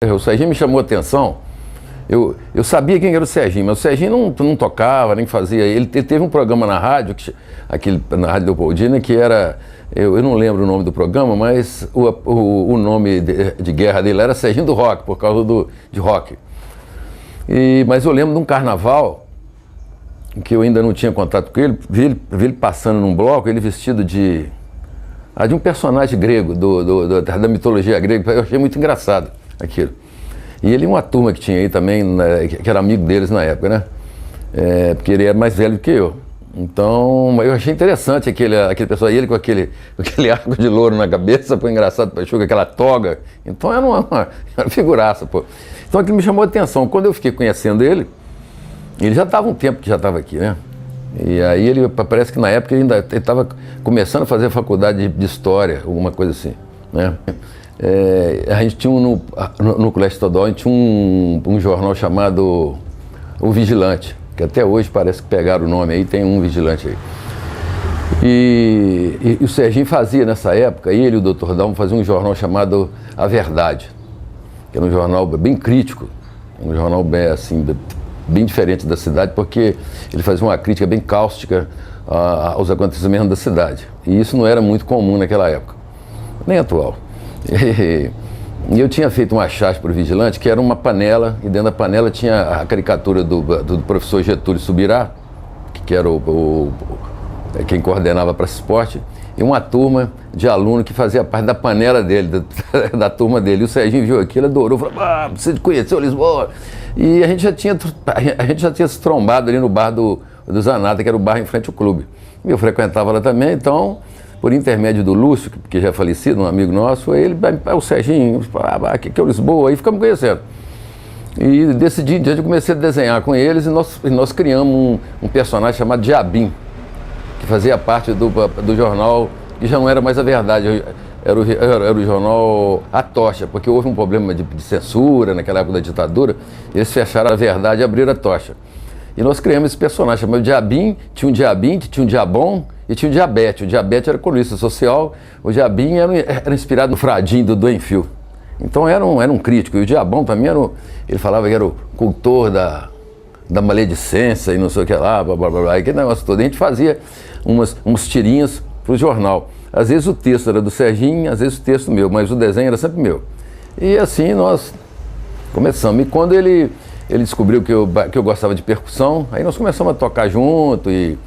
O Serginho me chamou a atenção. Eu sabia quem era o Serginho, mas o Serginho não tocava, nem fazia. Ele teve um programa na rádio, na Rádio Leopoldina, que era... Eu não lembro o nome do programa, mas o nome de guerra dele era Serginho do Rock, por causa de rock. Mas eu lembro de um carnaval, que eu ainda não tinha contato com ele, vi ele passando num bloco, ele vestido de um personagem grego, da mitologia grega. Eu achei muito engraçado aquilo. E ele e uma turma que tinha aí também, que era amigo deles na época, né? Porque ele era mais velho do que eu. Então, eu achei interessante aquele pessoal, ele com aquele arco de louro na cabeça, foi engraçado, com aquela toga. Então era uma figuraça, pô. Então aquilo me chamou a atenção. Quando eu fiquei conhecendo ele já estava um tempo que já estava aqui, né? E aí parece que na época ele estava começando a fazer faculdade de História, alguma coisa assim, né? A gente tinha no Colégio Estadual, a gente tinha um jornal chamado O Vigilante, que até hoje parece que pegaram o nome aí, tem um vigilante aí. E o Serginho fazia nessa época, ele e o Dr. Dalmo faziam um jornal chamado A Verdade, que era um jornal bem crítico, um jornal bem diferente da cidade, porque ele fazia uma crítica bem cáustica aos acontecimentos da cidade. E isso não era muito comum naquela época, nem atual. E eu tinha feito uma charge para o Vigilante, que era uma panela, e dentro da panela tinha a caricatura do professor Getúlio Subirá, que era quem coordenava para esse esporte, e uma turma de aluno que fazia parte da panela dele, da turma dele. E o Serginho viu aquilo, adorou, falou: você conheceu Lisboa? E a gente já tinha se trombado ali no bar do Zanata, que era o bar em frente ao clube. E eu frequentava lá também, então, por intermédio do Lúcio, que já é falecido, um amigo nosso, o Serginho, que é o Lisboa, aí ficamos conhecendo. E desse dia em diante eu comecei a desenhar com eles e nós criamos um personagem chamado Diabim, que fazia parte do jornal, que já não era mais A Verdade, era o jornal A Tocha, porque houve um problema de censura naquela época da ditadura, eles fecharam A Verdade e abriram A Tocha. E nós criamos esse personagem chamado Diabim, tinha um Diabom e tinha um Diabete. O Diabete era colunista social, o Diabim era inspirado no Fradinho do Enfio. Então era um crítico, e o Diabom também ele falava que era o cultor da maledicência e não sei o que lá, blá, blá, blá, blá, aquele negócio todo. A gente fazia uns tirinhas para o jornal. Às vezes o texto era do Serginho, às vezes o texto meu, mas o desenho era sempre meu. E assim nós começamos. E quando ele descobriu que eu gostava de percussão, aí nós começamos a tocar junto e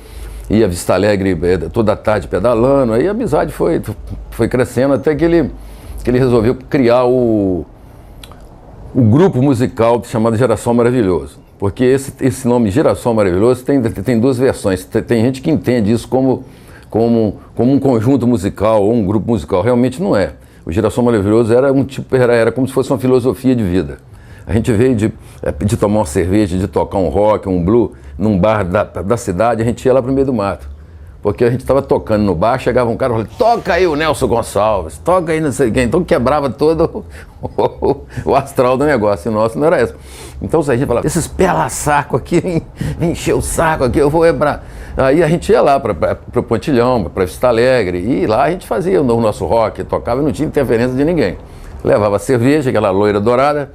ia a Vista Alegre toda tarde pedalando. Aí a amizade foi crescendo até que ele resolveu criar o grupo musical chamado Girassol Maravilhoso. Porque esse nome Girassol Maravilhoso tem duas versões. Tem gente que entende isso como um conjunto musical ou um grupo musical. Realmente não é. O Girassol Maravilhoso era como se fosse uma filosofia de vida. A gente veio de tomar uma cerveja, de tocar um rock, um blues, num bar da cidade, a gente ia lá pro meio do mato. Porque a gente estava tocando no bar, chegava um cara e falava: toca aí o Nelson Gonçalves, toca aí não sei quem. Então quebrava todo o astral do negócio, e o nosso não era esse. Então a gente falava: esses pela-saco aqui, encheu o saco aqui, eu vou quebrar. Aí a gente ia lá para o Pontilhão, para Vista Alegre, e lá a gente fazia o nosso rock, tocava e não tinha interferência de ninguém. Levava cerveja, aquela loira dourada,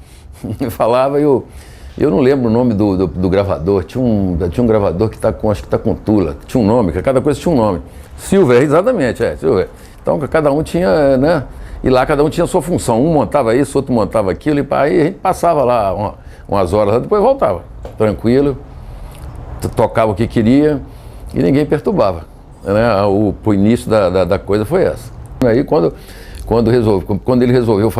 e falava, eu não lembro o nome do gravador, tinha um gravador que acho que está com Tula, tinha um nome, cada coisa tinha um nome. Silver, exatamente, Silver. Então cada um tinha, né, e lá cada um tinha a sua função, um montava isso, outro montava aquilo, e aí a gente passava lá umas horas, depois voltava, tranquilo, tocava o que queria e ninguém perturbava, né? O início da coisa foi essa. Aí quando ele resolveu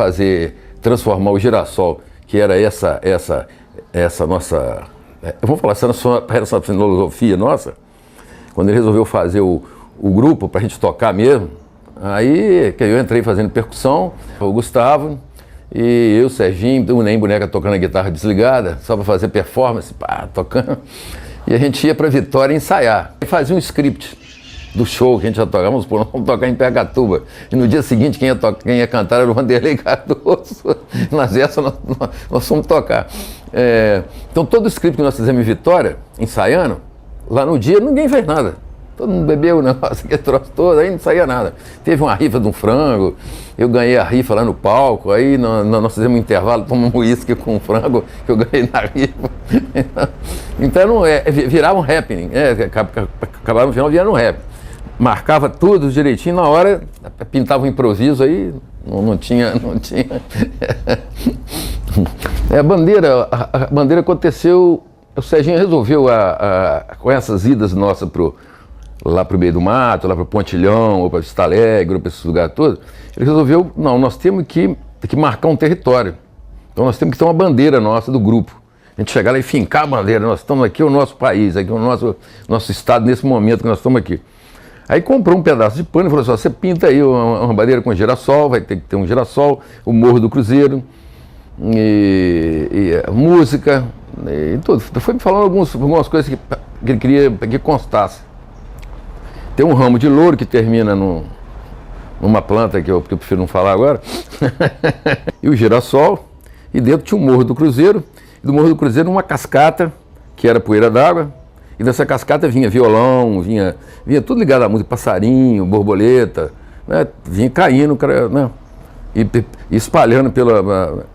transformar o Girassol, que era essa nossa, eu vou falar, essa filosofia nossa, quando ele resolveu fazer o grupo para a gente tocar mesmo, aí que eu entrei fazendo percussão, o Gustavo e eu, o Serginho, o Nem Boneca tocando a guitarra desligada, só para fazer performance, tocando, e a gente ia para Vitória ensaiar, e fazia um script do show que a gente já tocava, vamos tocar em Pegatuba. E no dia seguinte quem ia cantar era o Vanderlei Cardoso. Nas essas nós fomos tocar. Então todo o script que nós fizemos em Vitória, ensaiando, lá no dia ninguém fez nada. todo mundo bebeu o negócio, aquele troço todo, aí não saía nada. Teve uma rifa de um frango, eu ganhei a rifa lá no palco, aí nós fizemos um intervalo, tomamos um uísque com um frango que eu ganhei na rifa. Então virava um happening, acabava no final virando um rap. Marcava tudo direitinho, na hora pintava um improviso aí, não tinha. A bandeira aconteceu, o Serginho resolveu com essas idas nossas lá pro meio do mato, lá pro Pontilhão, ou para Vista Alegre, ou para esses lugares todos, ele resolveu, não, nós temos que marcar um território. Então nós temos que ter uma bandeira nossa do grupo. A gente chegar lá e fincar a bandeira, nós estamos aqui, é o nosso país, aqui é o nosso estado nesse momento que nós estamos aqui. Aí comprou um pedaço de pano e falou assim, você pinta aí uma bandeira com girassol, vai ter que ter um girassol, o Morro do Cruzeiro, e música, e tudo. Foi me falando algumas coisas que ele queria que constasse. Tem um ramo de louro que termina numa planta que eu prefiro não falar agora, e o girassol, e dentro tinha o Morro do Cruzeiro, e do Morro do Cruzeiro uma cascata, que era poeira d'água, e dessa cascata vinha violão, vinha tudo ligado à música, passarinho, borboleta, né? Vinha caindo, né? E espalhando pela...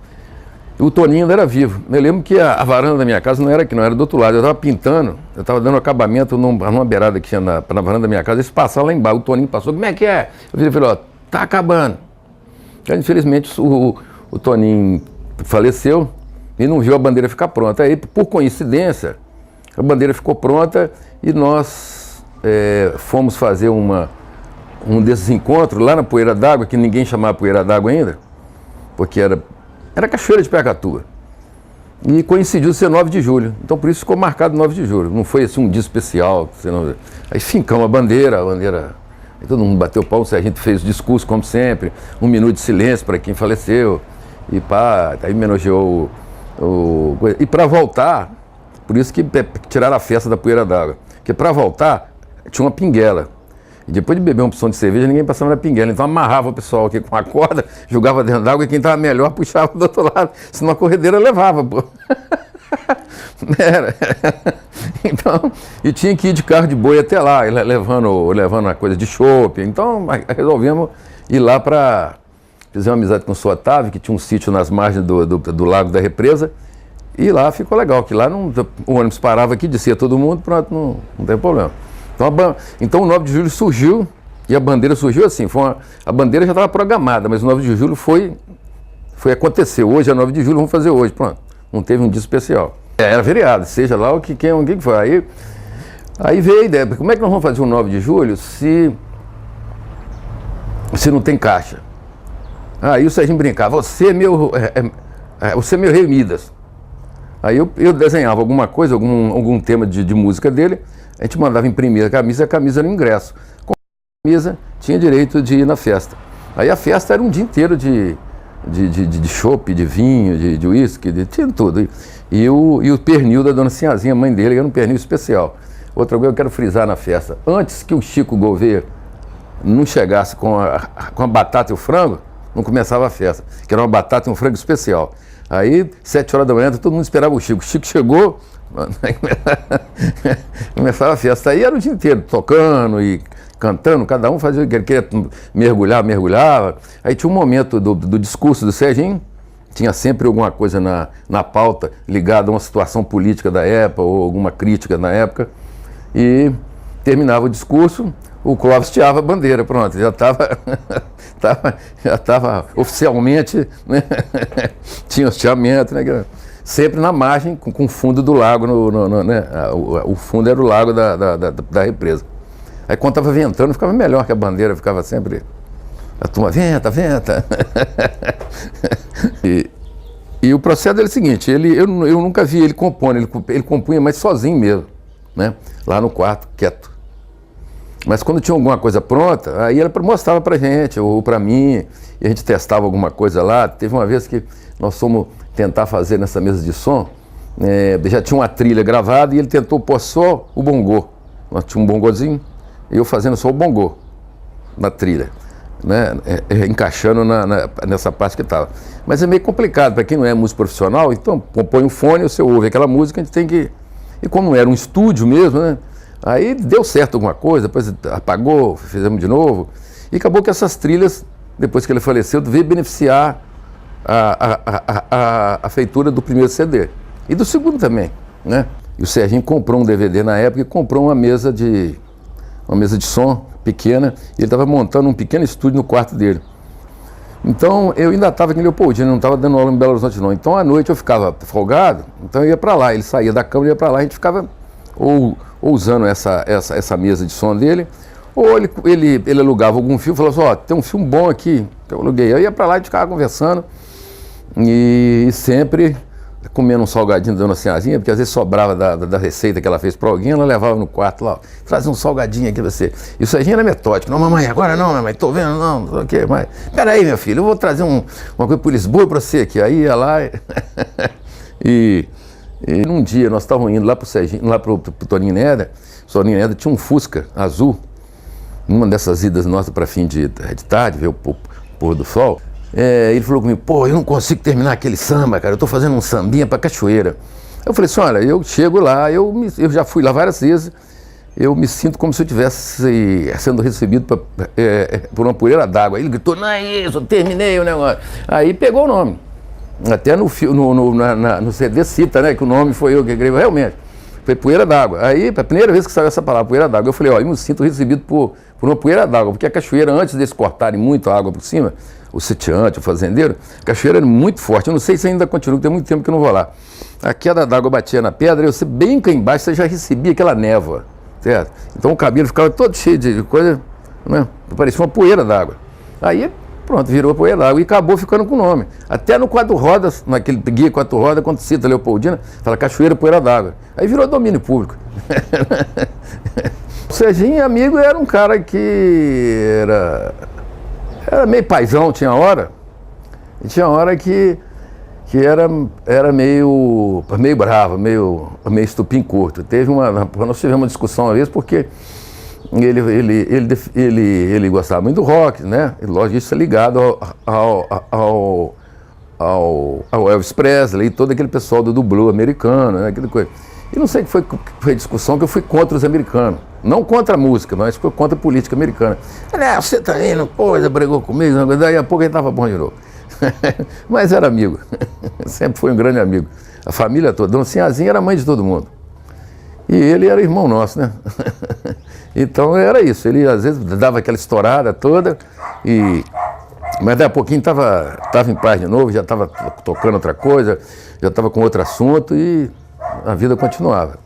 O Toninho ainda era vivo. Eu lembro que a varanda da minha casa não era aqui, não, era do outro lado. Eu estava pintando, eu estava dando acabamento numa beirada que tinha na varanda da minha casa, eles passaram lá embaixo, o Toninho passou, como é que é? Eu falei, ó, tá acabando. Então, infelizmente, o Toninho faleceu e não viu a bandeira ficar pronta. Aí, por coincidência, a bandeira ficou pronta e nós fomos fazer um desses encontros lá na Poeira d'Água, que ninguém chamava Poeira d'Água ainda, porque era Cachoeira de Percatua. E coincidiu ser 9 de julho. Então por isso ficou marcado 9 de julho. Não foi assim um dia especial. Aí fincamos a bandeira. Aí todo mundo bateu palma, a gente fez o discurso como sempre, 1 minuto de silêncio para quem faleceu. E pá, aí homenageou E para voltar, por isso que tiraram a festa da Poeira d'Água. Porque para voltar, tinha uma pinguela. E depois de beber uma opção de cerveja, ninguém passava na pinguela. Então amarrava o pessoal aqui com a corda, jogava dentro d'água e quem estava melhor puxava do outro lado. Senão a corredeira levava, pô. Era. Então, e tinha que ir de carro de boi até lá, levando uma coisa de chope. Então resolvemos ir lá para... Fizemos amizade com o seu Otávio, que tinha um sítio nas margens do Lago da Represa. E lá ficou legal, que lá o ônibus parava aqui, descia todo mundo, pronto, não tem problema. Então o 9 de julho surgiu e a bandeira surgiu assim, a bandeira já estava programada, mas o 9 de julho aconteceu. Hoje é 9 de julho, vamos fazer hoje, pronto. Não teve um dia especial. Era feriado, seja lá quem foi. Aí veio a ideia, como é que nós vamos fazer um 9 de julho se não tem caixa? Aí o Serginho brincava, você é meu rei Midas. Aí eu desenhava alguma coisa, algum tema de música dele, a gente mandava imprimir a camisa era o ingresso. Com a camisa, tinha direito de ir na festa. Aí a festa era um dia inteiro de chopp, de vinho, de uísque, tinha tudo. E o pernil da dona Sinhazinha, mãe dele, era um pernil especial. Outra coisa que eu quero frisar na festa, antes que o Chico Gouveia não chegasse com a batata e o frango, não começava a festa, que era uma batata e um frango especial. Aí, 7 horas da manhã, todo mundo esperava o Chico. O Chico chegou, começava a festa. Aí era o dia inteiro, tocando e cantando, cada um fazia o que ele queria, mergulhava. Aí tinha um momento do discurso do Serginho, tinha sempre alguma coisa na pauta ligada a uma situação política da época ou alguma crítica na época. E terminava o discurso, o Clóvis tirava a bandeira, pronto, já estava oficialmente, né? Tinha hasteamento, né? Sempre na margem, com o fundo do lago, né? O fundo era o lago da represa. Aí quando estava ventando, ficava melhor, que a bandeira ficava sempre... A turma, venta. E o processo era o seguinte, eu nunca vi ele compondo, ele compunha mais sozinho mesmo, né? Lá no quarto, quieto. Mas quando tinha alguma coisa pronta, aí ela mostrava pra gente, ou pra mim, e a gente testava alguma coisa lá. Teve uma vez que nós fomos tentar fazer nessa mesa de som, já tinha uma trilha gravada e ele tentou pôr só o bongô. Nós tínhamos um bongozinho, e eu fazendo só o bongô na trilha, né? Encaixando nessa parte que estava. Mas é meio complicado, para quem não é músico profissional, então põe um fone, você ouve aquela música, a gente tem que... E como não era um estúdio mesmo, né? Aí deu certo alguma coisa, depois apagou, fizemos de novo. E acabou que essas trilhas, depois que ele faleceu, veio beneficiar a feitura do primeiro CD. E do segundo também, né? E o Serginho comprou um DVD na época e comprou uma mesa de som pequena. E ele estava montando um pequeno estúdio no quarto dele. Então, eu ainda estava aqui em Leopoldina, não estava dando aula em Belo Horizonte não. Então, à noite eu ficava folgado, então eu ia para lá. Ele saía da cama e ia para lá, a gente ficava ou usando essa mesa de som dele, ou ele alugava algum filme, falava assim, ó, tem um filme bom aqui, que eu aluguei. Eu ia para lá e ficava conversando, e sempre comendo um salgadinho da Dona Sinhazinha, porque às vezes sobrava da receita que ela fez para alguém, ela levava no quarto lá, trazia um salgadinho aqui pra você. E o Serginho era metódico. Não, mamãe, agora não, mamãe, tô vendo, não sei o quê, mas peraí, meu filho, eu vou trazer uma coisa por Lisboa pra você aqui. Aí ia lá e num dia nós estávamos indo lá pro Serginho, lá pro Toninho Néder. O Toninho Néder tinha um Fusca azul, numa dessas idas nossas para fim de tarde, ver o pôr do sol. Ele falou comigo, pô, eu não consigo terminar aquele samba, cara, eu tô fazendo um sambinha pra cachoeira. Eu falei assim, olha, eu chego lá, eu já fui lá várias vezes, eu me sinto como se eu estivesse sendo recebido por uma poeira d'água. Aí ele gritou, não é isso, eu terminei o negócio. Aí pegou o nome. Até no CD cita, né, que o nome foi eu que escrevi, realmente. Foi poeira d'água. Aí, a primeira vez que saiu essa palavra, poeira d'água, eu falei, ó, eu me sinto recebido por uma poeira d'água, porque a cachoeira, antes deles cortarem muito a água por cima, o sitiante, o fazendeiro, a cachoeira era muito forte. Eu não sei se ainda continua, tem muito tempo que eu não vou lá. A queda d'água batia na pedra, e você bem cá embaixo, você já recebia aquela névoa, certo? Então o cabelo ficava todo cheio de coisa, né? Parecia uma poeira d'água. Aí, pronto, virou poeira d'água e acabou ficando com o nome. Até no quatro rodas, naquele guia quatro rodas, quando cita Leopoldina, fala cachoeira, poeira d'água. Aí virou domínio público. O Serginho, amigo, era um cara que era meio paizão, tinha hora. E tinha hora que era meio bravo, meio estupim curto. Nós tivemos uma discussão uma vez porque ele gostava muito do rock, né? E lógico, isso é ligado ao Elvis Presley e todo aquele pessoal do blues americano, né? Aquela coisa. E não sei que foi discussão que eu fui contra os americanos. Não contra a música, mas foi contra a política americana. Você tá indo, coisa, brigou comigo, daí a pouco ele tava bom de novo. Mas era amigo, sempre foi um grande amigo. A família toda, Dona Sinhazinha era mãe de todo mundo. E ele era irmão nosso, né? Então era isso, ele às vezes dava aquela estourada toda, mas daí a pouquinho estava em paz de novo, já estava tocando outra coisa, já estava com outro assunto e a vida continuava.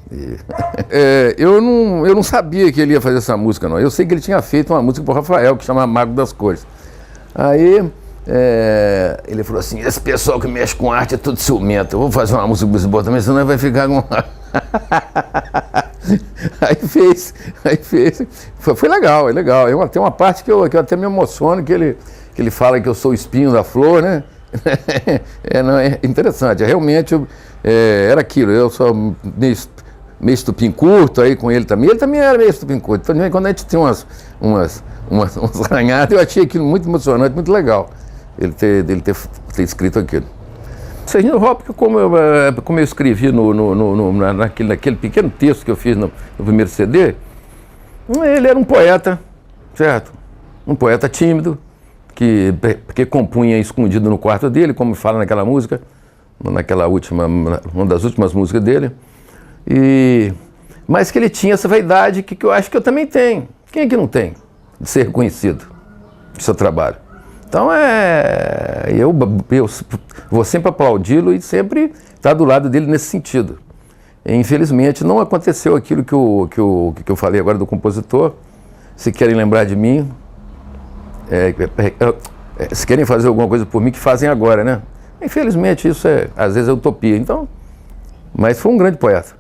Eu não sabia que ele ia fazer essa música, não. Eu sei que ele tinha feito uma música para o Rafael, que chama Mago das Cores. Aí ele falou assim, esse pessoal que mexe com arte é tudo ciumento, eu vou fazer uma música para esse também, senão vai ficar com... Aí fez. Foi legal, é legal. Tem uma parte que eu até me emociono, que ele fala que eu sou o espinho da flor, né? É interessante, realmente era aquilo, eu sou meio estupim curto aí com ele também era meio estupim curto, então quando a gente tem umas arranhadas, eu achei aquilo muito emocionante, muito legal, ele ter escrito aquilo. Serginho Hopkins, como eu escrevi naquele pequeno texto que eu fiz no primeiro CD, ele era um poeta, certo? Um poeta tímido, que compunha escondido no quarto dele, como fala naquela música, uma das últimas músicas dele, mas que ele tinha essa vaidade que eu acho que eu também tenho. Quem é que não tem? De ser reconhecido do seu trabalho. Então eu vou sempre aplaudi-lo e sempre estar do lado dele nesse sentido. E, infelizmente não aconteceu aquilo que eu falei agora do compositor. Se querem lembrar de mim, se querem fazer alguma coisa por mim, que fazem agora, né? Infelizmente isso às vezes é utopia. Então, mas foi um grande poeta.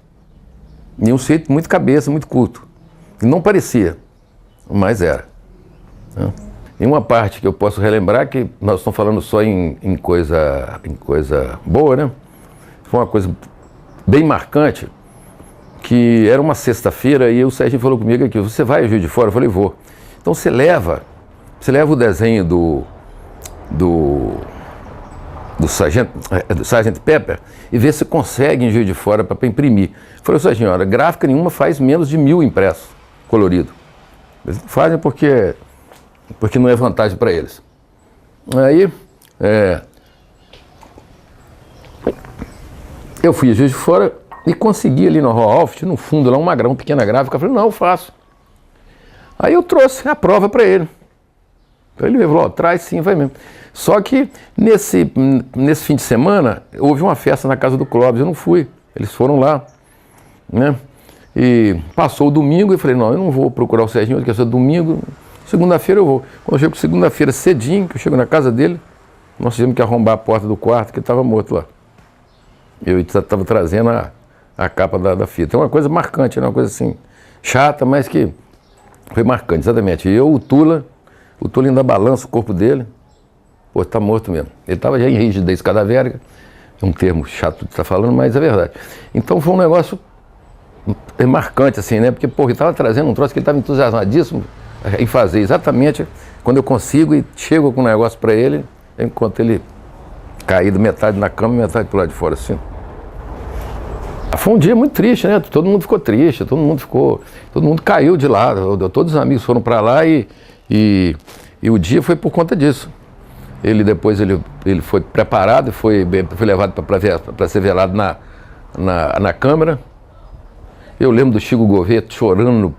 E um sujeito muito cabeça, muito culto. E não parecia, mas era. Né? E uma parte que eu posso relembrar, que nós estamos falando só em coisa boa, né? Foi uma coisa bem marcante, que era uma sexta-feira e o Serginho falou comigo aqui, você vai a Juiz de Fora? Eu falei, vou. Então você leva o desenho do do Sgt. Pepper e ver se consegue em Juiz de Fora para imprimir. Eu falei, senhora, gráfica nenhuma faz menos de 1000 impressos, colorido. Eles não fazem porque não é vantagem para eles. Aí, eu fui a Juiz de Fora e consegui ali no Roalf, no fundo, lá uma pequena gráfica. Eu falei, não, eu faço. Aí eu trouxe a prova para ele. Ele falou, traz sim, vai mesmo. Só que nesse fim de semana, houve uma festa na casa do Clóvis, eu não fui. Eles foram lá, né? E passou o domingo, eu falei, não, eu não vou procurar o Serginho, porque é domingo, segunda-feira eu vou. Quando eu chego segunda-feira cedinho, que eu chego na casa dele, nós tivemos que arrombar a porta do quarto, que ele estava morto lá. Eu estava trazendo a capa da fita. É uma coisa marcante, né? Uma coisa assim, chata, mas que foi marcante, exatamente. E o Tula ainda balança o corpo dele. Pô, tá morto mesmo. Ele estava já em rigidez cadavérica, é um termo chato de estar falando, mas é verdade. Então foi um negócio marcante, assim, né? Porque, pô, ele estava trazendo um troço que ele estava entusiasmadíssimo em fazer. Exatamente quando eu consigo e chego com um negócio para ele, eu encontro ele caído metade na cama e metade pro lado de fora, assim. Foi um dia muito triste, né? Todo mundo ficou triste, todo mundo caiu de lá, todos os amigos foram para lá e o dia foi por conta disso. Depois ele foi preparado, foi levado para ser velado na Câmara. Eu lembro do Chico Gouveia chorando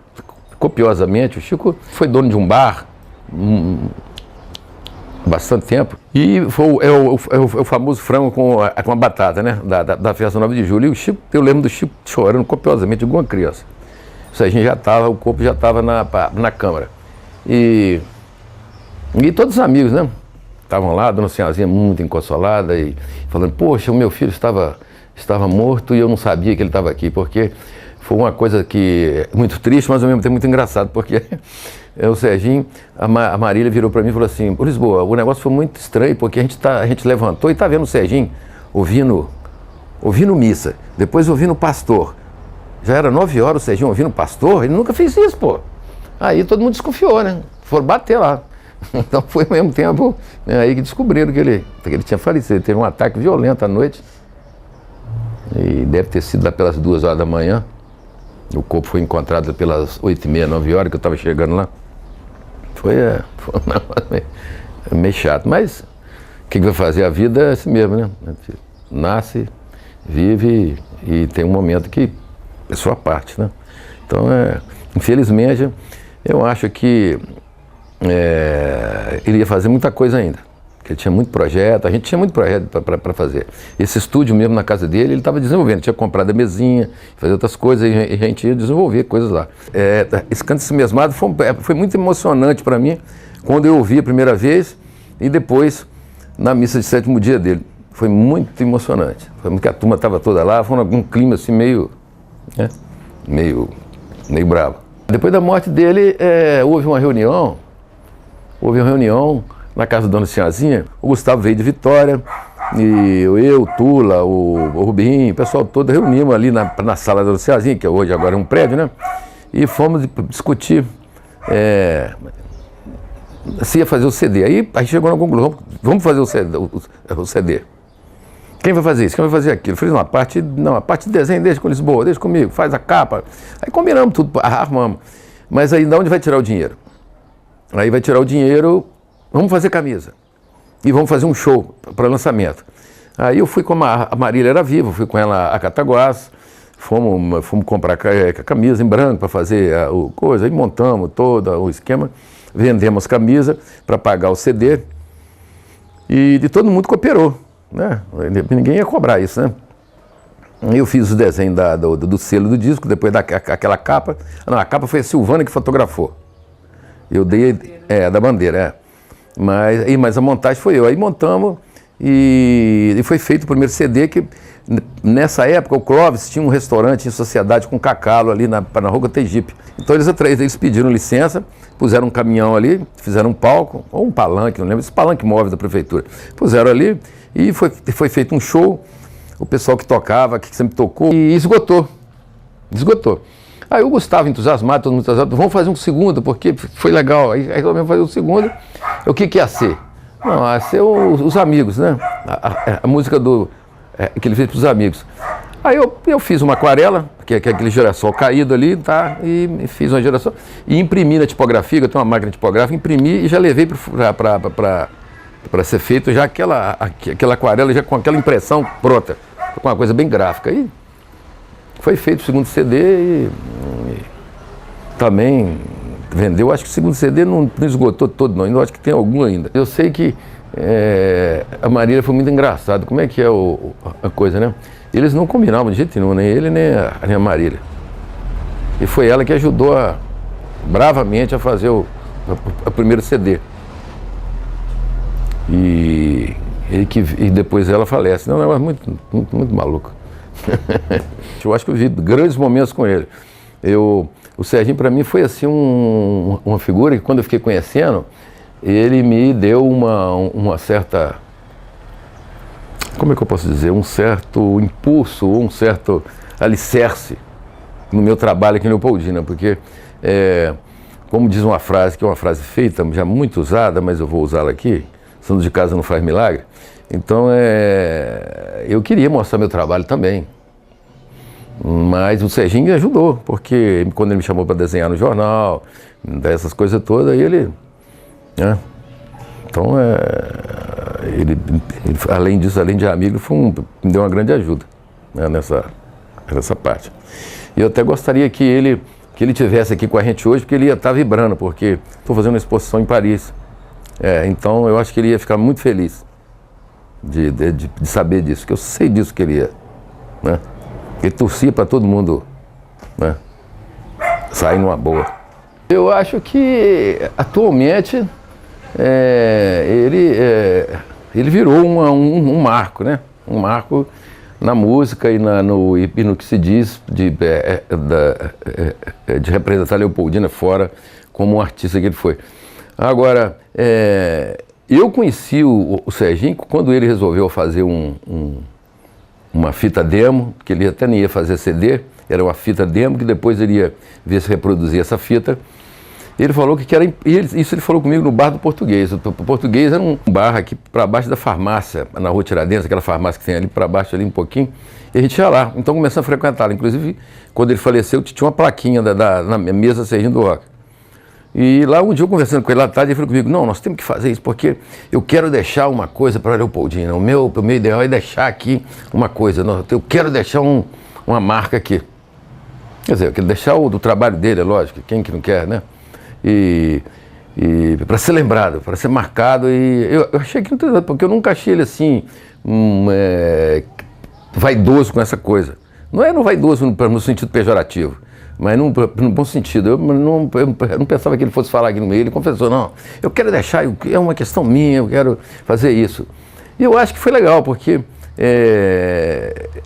copiosamente. O Chico foi dono de um bar bastante tempo. E foi o famoso frango com a batata, né? Da festa 9 de julho. E o Chico, eu lembro do Chico chorando copiosamente, igual uma criança. Isso aí o corpo já estava na Câmara. E todos os amigos, né? Estavam lá, dona Senhorazinha muito inconsolada e falando, poxa, o meu filho estava morto e eu não sabia que ele estava aqui, porque foi uma coisa que muito triste, mas ao mesmo tempo muito engraçado, porque o Serginho, a Marília virou para mim e falou assim, ô Lisboa, o negócio foi muito estranho, porque a gente levantou e está vendo o Serginho ouvindo missa, depois ouvindo o pastor. Já era 9 horas o Serginho ouvindo o pastor, ele nunca fez isso, pô. Aí todo mundo desconfiou, né? Foram bater lá. Então foi ao mesmo tempo, né, aí que descobriram que ele tinha falecido. Ele teve um ataque violento à noite. E deve ter sido lá pelas 2 horas da manhã. O corpo foi encontrado pelas 8h30, 9 horas que eu estava chegando lá. Foi um negócio meio chato. Mas o que vai fazer? A vida é assim mesmo, né? Nasce, vive e tem um momento que é sua parte, né? Então, infelizmente, eu acho que ele ia fazer muita coisa ainda, porque ele tinha muito projeto, a gente tinha muito projeto para fazer. Esse estúdio mesmo na casa dele, ele estava desenvolvendo, tinha comprado a mesinha, fazer outras coisas, e a gente ia desenvolver coisas lá. Esse Canto Mesmado foi muito emocionante para mim, quando eu ouvi a primeira vez, e depois na missa de 7º dia dele. Foi muito emocionante, porque a turma estava toda lá, foi um clima assim meio bravo. Depois da morte dele, houve uma reunião na casa da dona Senhorazinha. O Gustavo veio de Vitória, e eu, o Tula, o Rubinho, o pessoal todo reunimos ali na sala da dona Senhorazinha, que hoje agora é um prédio, né? E fomos discutir se ia fazer o CD. Aí chegou na conclusão, vamos fazer o CD. Quem vai fazer isso? Quem vai fazer aquilo? Eu falei, a parte de desenho deixa com Lisboa, deixa comigo, faz a capa. Aí combinamos tudo, armamos. Mas aí de onde vai tirar o dinheiro? Aí vai tirar o dinheiro, vamos fazer camisa. E vamos fazer um show para lançamento. Aí eu fui com a Marília, era viva, fui com ela a Cataguás, fomos comprar camisa em branco para fazer o coisa, aí montamos todo o esquema, vendemos camisa para pagar o CD e de todo mundo cooperou, né? Ninguém ia cobrar isso, né? Eu fiz o desenho do selo do disco, depois daquela capa. Não, a capa foi a Silvana que fotografou. Eu dei, da bandeira, Mas a montagem foi eu. Aí montamos e foi feito o primeiro CD que, nessa época, o Clóvis tinha um restaurante em sociedade com Cacalo ali na Rua Tegipe. Então eles pediram licença, puseram um caminhão ali, fizeram um palco, ou um palanque, não lembro, esse palanque móvel da prefeitura. Puseram ali e foi feito um show, o pessoal que tocava, que sempre tocou, e esgotou. Aí o Gustavo entusiasmado, todo mundo entusiasmado, vamos fazer um segundo, porque foi legal. Aí resolvemos fazer um segundo. O que ia ser? Não, ia ser os amigos, né? a música que ele fez para os amigos. Aí eu fiz uma aquarela, que é aquele girassol caído ali, tá? E fiz uma girassol. E imprimi na tipografia, eu tenho uma máquina tipográfica, imprimi e já levei para ser feito já aquela aquarela, já com aquela impressão pronta, com uma coisa bem gráfica. E foi feito o segundo CD e também vendeu. Acho que o segundo CD não esgotou todo, não. Ainda acho que tem algum ainda. Eu sei que a Marília foi muito engraçada. Como é que é a coisa, né? Eles não combinavam de jeito nenhum, nem ele nem a Marília. E foi ela que ajudou bravamente a fazer o primeiro CD. E depois ela falece. Não, é muito maluco. Eu acho que eu vi grandes momentos com ele. O Serginho, para mim, foi assim uma figura que, quando eu fiquei conhecendo, ele me deu uma certa... Como é que eu posso dizer? Um certo impulso, um certo alicerce no meu trabalho aqui no Leopoldina, porque, como diz uma frase, que é uma frase feita, já muito usada, mas eu vou usá-la aqui: santo de casa não faz milagre. Então, eu queria mostrar meu trabalho também. Mas o Serginho me ajudou, porque quando ele me chamou para desenhar no jornal, dessas coisas todas, aí ele... Né? Então, ele, além disso, além de amigo, me deu uma grande ajuda, né, nessa parte. E eu até gostaria que ele tivesse aqui com a gente hoje, porque ele ia estar vibrando, porque estou fazendo uma exposição em Paris. Então, eu acho que ele ia ficar muito feliz de saber disso, que eu sei disso que ele ia, né? Ele torcia para todo mundo, né, sair numa boa. Eu acho que, atualmente, ele virou um marco, né? Um marco na música e no que se diz de representar Leopoldina fora, como um artista que ele foi. Agora, eu conheci o Serginho quando ele resolveu fazer uma fita demo, que ele até nem ia fazer CD, era uma fita demo, que depois ele ia ver se reproduzia essa fita. Ele falou que era... Isso ele falou comigo no bar do Português. O Português era um bar aqui para baixo da farmácia, na Rua Tiradentes, aquela farmácia que tem ali para baixo, ali um pouquinho, e a gente ia lá. Então começamos a frequentá-lo. Inclusive, quando ele faleceu, tinha uma plaquinha na mesa Serginho do Rock. E lá um dia eu conversando com ele lá à tarde, ele falou comigo: não, nós temos que fazer isso, porque eu quero deixar uma coisa para a Leopoldina. O meu ideal é deixar aqui uma coisa. Eu quero deixar uma marca aqui. Quer dizer, eu quero deixar do trabalho dele, é lógico, quem que não quer, né? E para ser lembrado, para ser marcado. E eu achei que não, porque eu nunca achei ele assim, vaidoso com essa coisa. Não é vaidoso no sentido pejorativo, mas no bom sentido. Eu não pensava que ele fosse falar aqui no meio. Ele confessou: não, eu quero deixar, é uma questão minha, eu quero fazer isso. E eu acho que foi legal, porque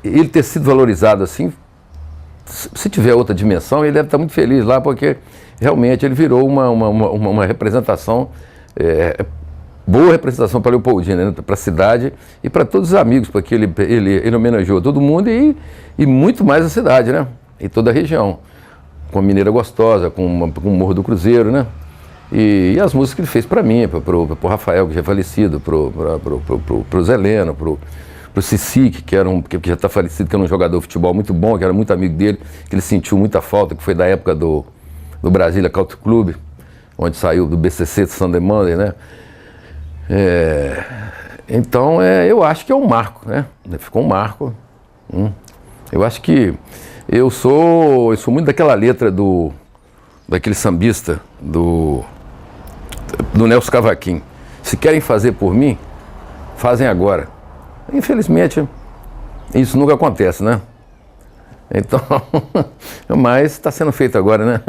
ele ter sido valorizado assim, se tiver outra dimensão, ele deve estar muito feliz lá, porque realmente ele virou uma representação, boa representação para Leopoldina, né, para a cidade e para todos os amigos, porque ele homenageou todo mundo e muito mais a cidade, né? E toda a região, com a Mineira Gostosa, com o Morro do Cruzeiro, né? E as músicas que ele fez para mim, para o Rafael, que já é falecido, para o Zé Leno, para o Cici, que já está falecido, que era um jogador de futebol muito bom, que era muito amigo dele, que ele sentiu muita falta, que foi da época do Brasília Country Club, onde saiu do BCC de Sunday Monday, né? Então, eu acho que é um marco, né? Ficou um marco. Eu acho que eu sou muito daquela letra daquele sambista, do Nelson Cavaquinho. Se querem fazer por mim, fazem agora. Infelizmente, isso nunca acontece, né? Então, mas está sendo feito agora, né?